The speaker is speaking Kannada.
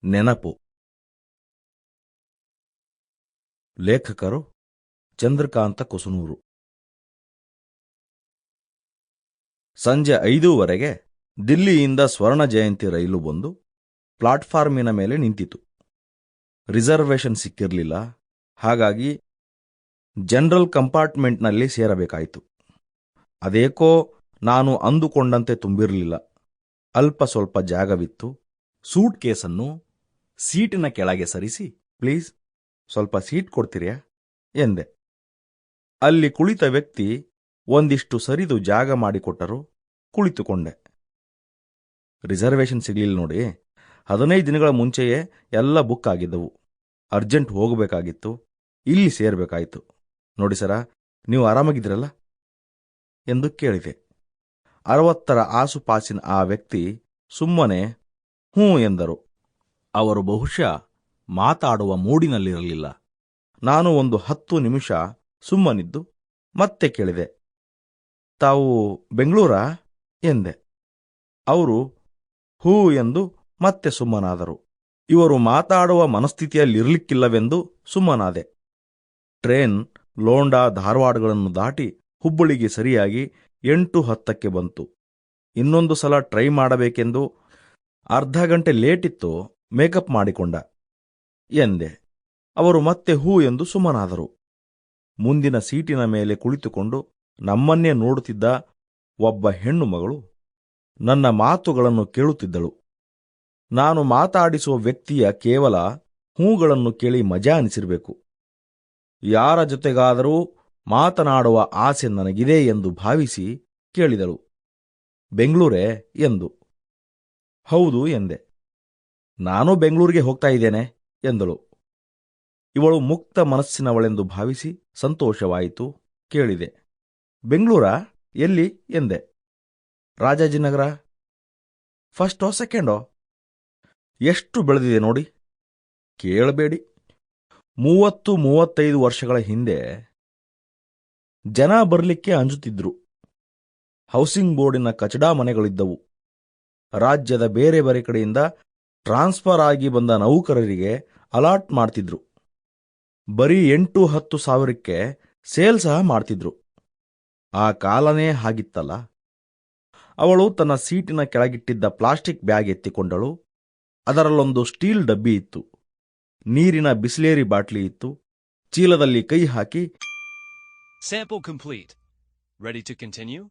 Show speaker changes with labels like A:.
A: ನೆನಪು. ಲೇಖಕರು ಚಂದ್ರಕಾಂತ ಕುಸುನೂರು. ಸಂಜೆ 5:15 ದಿಲ್ಲಿಯಿಂದ ಸ್ವರ್ಣ ಜಯಂತಿ ರೈಲು ಬಂದು ಪ್ಲಾಟ್ಫಾರ್ಮಿನ ಮೇಲೆ ನಿಂತಿತು. ರಿಸರ್ವೇಷನ್ ಸಿಕ್ಕಿರಲಿಲ್ಲ. ಹಾಗಾಗಿ ಜನರಲ್ ಕಂಪಾರ್ಟ್ಮೆಂಟ್ನಲ್ಲಿ ಸೇರಬೇಕಾಯಿತು. ಅದೇಕೋ ನಾನು ಅಂದುಕೊಂಡಂತೆ ತುಂಬಿರಲಿಲ್ಲ. ಅಲ್ಪ ಸ್ವಲ್ಪ ಜಾಗವಿತ್ತು. ಸೂಟ್ ಕೇಸನ್ನು ಸೀಟಿನ ಕೆಳಗೆ ಸರಿಸಿ, ಪ್ಲೀಸ್ ಸ್ವಲ್ಪ ಸೀಟ್ ಕೊಡ್ತೀರ್ಯಾ ಎಂದೆ. ಅಲ್ಲಿ ಕುಳಿತ ವ್ಯಕ್ತಿ ಒಂದಿಷ್ಟು ಸರಿದು ಜಾಗ ಮಾಡಿಕೊಟ್ಟರು. ಕುಳಿತುಕೊಂಡೆ. ರಿಸರ್ವೇಷನ್ ಸಿಗಲಿಲ್ಲ ನೋಡಿ. 15 ದಿನಗಳ ಮುಂಚೆಯೇ ಎಲ್ಲ ಬುಕ್ ಆಗಿದ್ದವು. ಅರ್ಜೆಂಟ್ ಹೋಗಬೇಕಾಗಿತ್ತು. ಇಲ್ಲಿ ಸೇರಬೇಕಾಯಿತು. ನೋಡಿ ಸರ, ನೀವು ಆರಾಮಾಗಿದ್ದೀರಲ್ಲ ಎಂದು ಕೇಳಿದೆ. 60ರ ಆಸುಪಾಸಿನ ಆ ವ್ಯಕ್ತಿ ಸುಮ್ಮನೆ ಹ್ಞೂ ಎಂದರು. ಅವರು ಬಹುಶಃ ಮಾತಾಡುವ ಮೂಡಿನಲ್ಲಿರಲಿಲ್ಲ. ನಾನು ಒಂದು 10 ನಿಮಿಷ ಸುಮ್ಮನಿದ್ದು ಮತ್ತೆ ಕೇಳಿದೆ, ತಾವು ಬೆಂಗಳೂರಾ ಎಂದೆ. ಅವರು ಹೂ ಎಂದು ಮತ್ತೆ ಸುಮ್ಮನಾದರು. ಇವರು ಮಾತಾಡುವ ಮನಸ್ಥಿತಿಯಲ್ಲಿರಲಿಕ್ಕಿಲ್ಲವೆಂದು ಸುಮ್ಮನಾದೆ. ಟ್ರೇನ್ ಲೋಂಡಾ ಧಾರವಾಡಗಳನ್ನು ದಾಟಿ ಹುಬ್ಬಳ್ಳಿಗೆ ಸರಿಯಾಗಿ 8:10ಕ್ಕೆ ಬಂತು. ಇನ್ನೊಂದು ಸಲ ಟ್ರೈ ಮಾಡಬೇಕೆಂದು ಅರ್ಧ ಗಂಟೆ ಲೇಟಿತ್ತು. ಮೇಕಪ್ ಮಾಡಿಕೊಂಡ ಎಂದೆ. ಅವರು ಮತ್ತೆ ಹೂ ಎಂದು ಸುಮ್ಮನಾದರು. ಮುಂದಿನ ಸೀಟಿನ ಮೇಲೆ ಕುಳಿತುಕೊಂಡು ನಮ್ಮನ್ನೇ ನೋಡುತ್ತಿದ್ದ ಒಬ್ಬ ಹೆಣ್ಣು ಮಗಳು ನನ್ನ ಮಾತುಗಳನ್ನು ಕೇಳುತ್ತಿದ್ದಳು. ನಾನು ಮಾತಾಡಿಸುವ ವ್ಯಕ್ತಿಯ ಕೇವಲ ಹೂಗಳನ್ನು ಕೇಳಿ ಮಜಾ ಅನಿಸಿರಬೇಕು. ಯಾರ ಜೊತೆಗಾದರೂ ಮಾತನಾಡುವ ಆಸೆ ನನಗಿದೆ ಎಂದು ಭಾವಿಸಿ ಕೇಳಿದಳು. ಬೆಂಗಳೂರೇ ಎಂದು. ಹೌದು ಎಂದೆ. ನಾನೂ ಬೆಂಗಳೂರಿಗೆ ಹೋಗ್ತಾ ಇದ್ದೇನೆ ಎಂದಳು. ಇವಳು ಮುಕ್ತ ಮನಸ್ಸಿನವಳೆಂದು ಭಾವಿಸಿ ಸಂತೋಷವಾಯಿತು. ಕೇಳಿದೆ, ಬೆಂಗಳೂರಾ? ಎಲ್ಲಿ ಎಂದೆ. ರಾಜಾಜಿನಗರ. ಫಸ್ಟೋ ಸೆಕೆಂಡೋ? ಎಷ್ಟು ಬೆಳೆದಿದೆ ನೋಡಿ. ಕೇಳಬೇಡಿ. 30-35 ವರ್ಷಗಳ ಹಿಂದೆ ಜನ ಬರಲಿಕ್ಕೆ ಅಂಜುತ್ತಿದ್ರು. ಹೌಸಿಂಗ್ ಬೋರ್ಡಿನ ಕಚಡಾ ಮನೆಗಳಿದ್ದವು. ರಾಜ್ಯದ ಬೇರೆ ಬೇರೆ ಕಡೆಯಿಂದ ಟ್ರಾನ್ಸ್ಫರ್ ಆಗಿ ಬಂದ ನೌಕರರಿಗೆ ಅಲಾಟ್ ಮಾಡ್ತಿದ್ರು. ಬರೀ 8-10 ಸಾವಿರಕ್ಕೆ ಸೇಲ್ ಸಹ ಮಾಡ್ತಿದ್ರು. ಆ ಕಾಲನೇ ಹಾಗಿತ್ತಲ್ಲ. ಅವಳು ತನ್ನ ಸೀಟಿನ ಕೆಳಗಿಟ್ಟಿದ್ದ ಪ್ಲಾಸ್ಟಿಕ್ ಬ್ಯಾಗ್ ಎತ್ತಿಕೊಂಡಳು. ಅದರಲ್ಲೊಂದು ಸ್ಟೀಲ್ ಡಬ್ಬಿ ಇತ್ತು. ನೀರಿನ ಬಿಸ್ಲೇರಿ ಬಾಟ್ಲಿ ಇತ್ತು. ಚೀಲದಲ್ಲಿ ಕೈ ಹಾಕಿ,
B: Sample complete. Ready to continue?